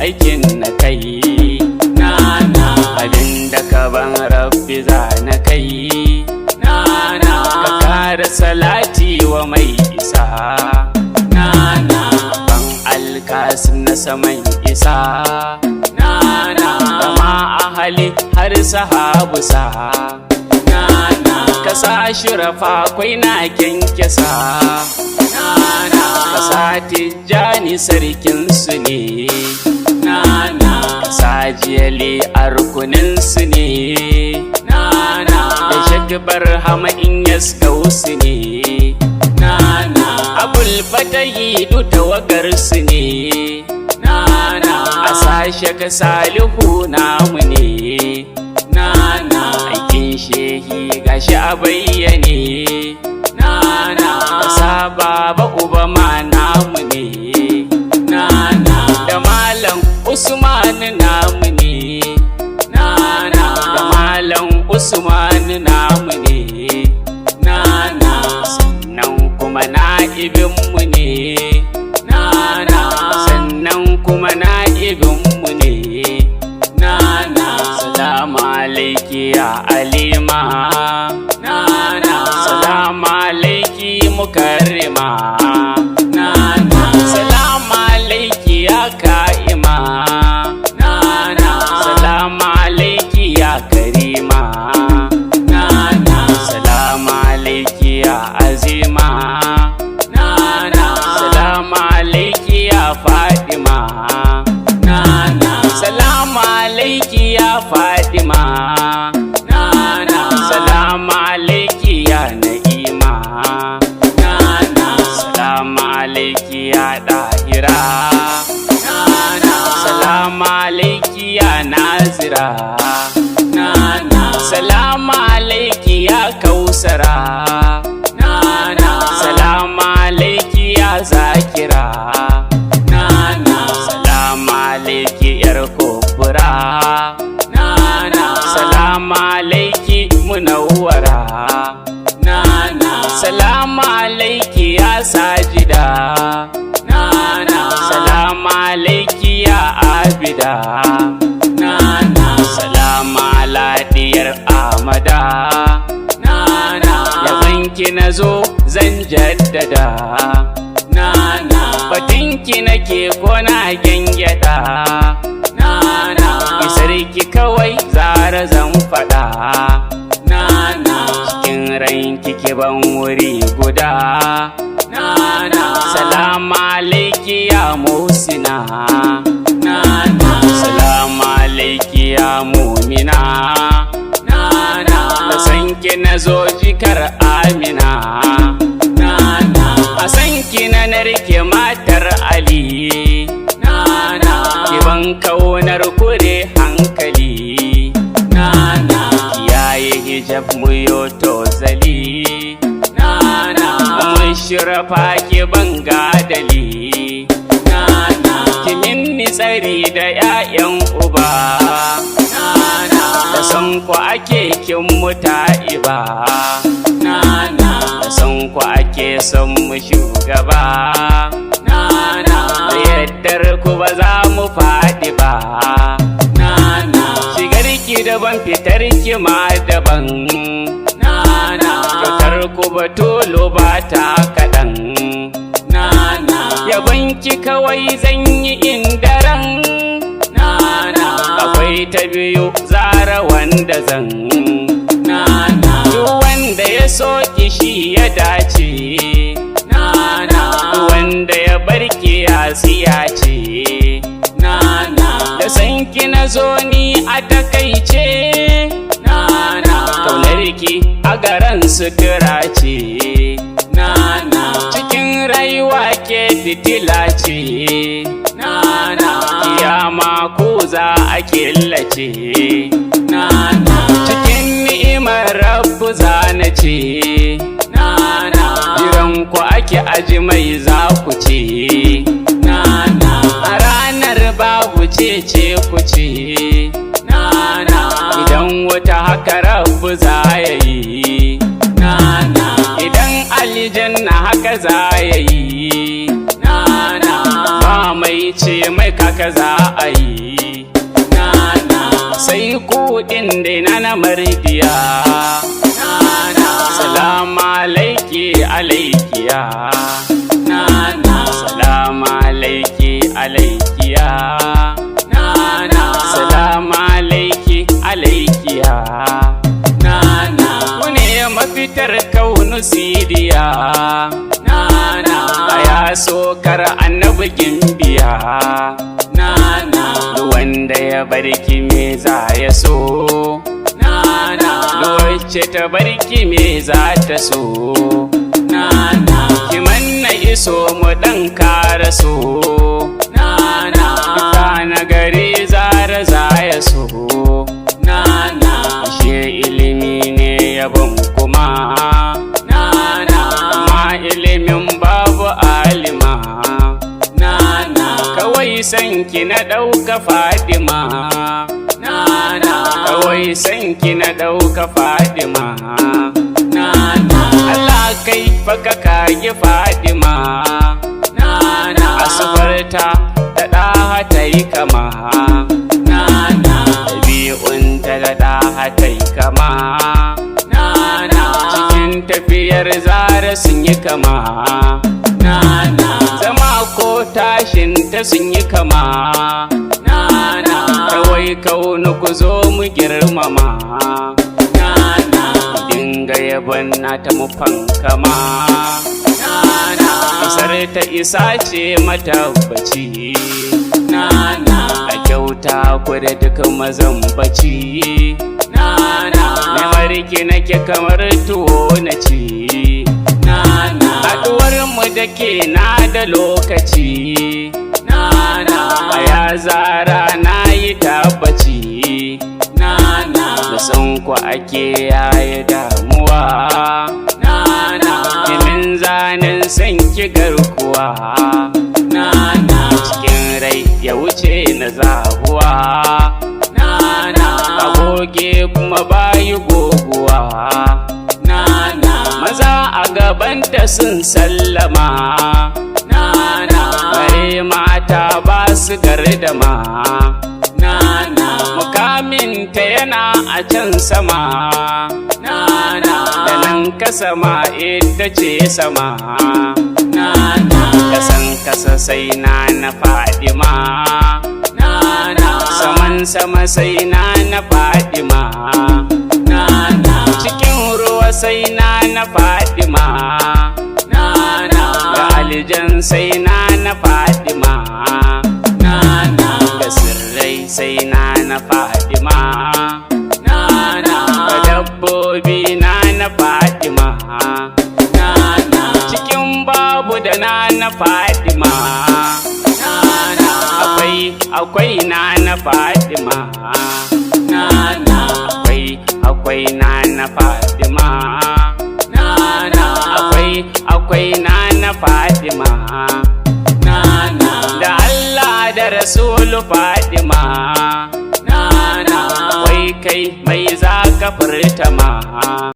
hakin na kai nana abinda ka ban rabbi za na kai nana ka kara salati wa mai isa nana ban alkasim na saman isa nana kama ahali har sahabu sa nana ka sa shirafa kwai na kyankyasa nana ka sa tijjani sarkinsu ne nana ka sa jiyali a rukuninsu ne nana da shakbar hama in yaskausu ne nana abul fatahi du tawagarsu ne nana a sashe ka salihu namu ne nana aikin shehi gashi a bayyane nana sa baba uba ma namu ne nana da malam usman namu ne nana da malam usman namu ne nana sannan kuma na'ibinmu ne nana sannan kuma na'ibinmu ne nana salamu alaiki ya alima nana salamu alaiki mukarrima nana salamu alaiki ya ka'ima nana salamu alaiki ya karima nana salamu alaiki ya azima nana salamu alaiki ya fadima nana salamu alaiki ya fadima nana salamu alaiki ya na'ima nana salamu alaiki ya dahira nana salamu alaiki ya nazira nana salamu alaiki ya kausara nana salamu alaiki ya zakira nana salamu alaiki yar kubura nana salamu alaiki munawwara nana salamu alaiki ya sajida nana salamu alaiki ya abida nana salamu ala diyar amada nana yabanki nazo zan jaddada nana batinki nake kona gengyada nana isarki kawai zara zan fada nana cikin ranki ki ban wuri guda nana salamu alaiki ya musina nana salamu alaiki ya mumina nana da sanki nazo jikar amina nana a sanki na narke matar ali nana ki ban kaunar kure hankali nana kiyaye hijab mu yo tozali nana mushrafa ki ban gadali nana ki minni tsari da 'ya'yan uba nana da san ku ake kin muta'iba nana da san ku ake son mu shugaba nana da yaddar ku ba za mu faɗi ba nana shigar ki daban fitar ki ma daban nana fitar ku batolo ba ta kaɗan nana yabon ki kawai zan yi indaran nana akwai ta biyu zara wanda zan nana duk wanda ya so ki shi ya dace nana duk wanda ya barki ya siya ce nana da sanki na zo ni a takaice nana kaunarki a garan sutura ce nana cikin rayuwa ke fitila ce nana kiyama ko za a killace nana cikin ni'imar rabbu zana ce nana jiran ku ake aji mai za ku ce nana a ranar babu ce ku ce nana idan wata haka rabbu za ya yi nana idan aljanna haka za ya yi nana ba mai ce mai kaka za a yi nana sai kuɗin dai na mardiya nana salamu alaiki alaikiya nana salamu alaiki alaikiya nana salamu alaiki alaikiya nana kune mafitar kaunu sidiya nana ya sokar annabi gimbiya nana wanda ya barki me za ya so nana wacce ta barki me za ta so nana ki manna iso mu dan kara so nana ka na gari zara za ya so nana she ilimi ne yabon kuma nana ma ilimin babu alima nana kawai sanki na ɗauka Fadima nana kawai sanki na ɗauka Fadima nana Allah kai faka kage Fadima nana asubarta da ɗaha ta yi kama nana ɗabi'unta da ɗaha ta yi kama nana cikin tafiyar zara sun yi kama nana zama ko tashinta sun yi kama nana kawai kaunu ku zo mu girmama nana dinga yabon nata mu fankama nana isar ta isa ce matabbaci nana a kyauta ku da duk mazambaci nana mai mariki nake kamar tuwo na ci nana haɗuwar mu da ke na da lokaci nana a ya zara na yi tabbaci nana da san ku ake yaye damuwa nana kimin zanen san ki garkuwa nana cikin rai ya wuce na zabuwa nana agoge kuma bayi goguwa nana maza a gabanta sun sallama nana bare mata ba su gardama nana mukaminta yana a can sama nana da nan kasa ma ita ce sama nana kasan kasa sai na Fadima nana saman sama sai na Fadima nana cikin ruwa sai na Fadima nana da aljan sai na Fadima nana da sirrai sai na Fadima nana da dabbobi na Fadima nana cikin babu da na Fadima nana akwai na Fadima nana akwai na Fadima nana akwai na Fadima nana da Allah da Rasulu Fadima nana akwai kai mai zaka furta ma